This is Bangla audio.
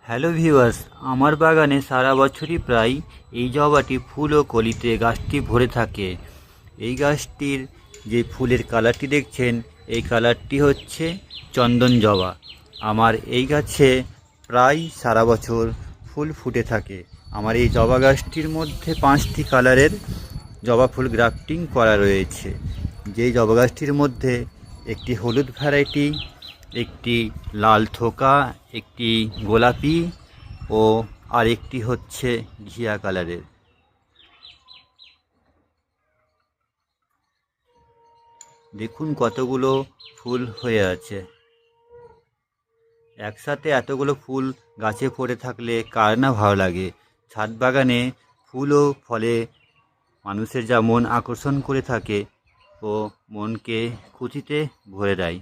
হ্যালো ভিউয়ার্স, আমার বাগানে সারা বছরই প্রায় এই জবাটি ফুল ও কলিতে গাছটি ভরে থাকে। এই গাছটির যে ফুলের কালারটি দেখছেন, এই কালারটি হচ্ছে চন্দন জবা। আমার এই গাছে প্রায় সারা বছর ফুল ফুটে থাকে। আমার এই জবা গাছটির মধ্যে 5টি কালারের জবা ফুল গ্রাফটিং করা রয়েছে। যেই জবা গাছটির মধ্যে একটি হলুদ ভ্যারাইটি, একটি লাল থোকা, একটি গোলাপি ও আরেকটি হচ্ছে ঘিয়া কালারের। দেখুন কতগুলো ফুল হয়ে আছে। একসাথে এতগুলো ফুল গাছে পড়ে থাকলে কার না ভালো লাগে। ছাদ বাগানে ফুল ও ফলে মানুষের যা মন আকর্ষণ করে থাকে ও মনকে খুশিতে ভরে দেয়।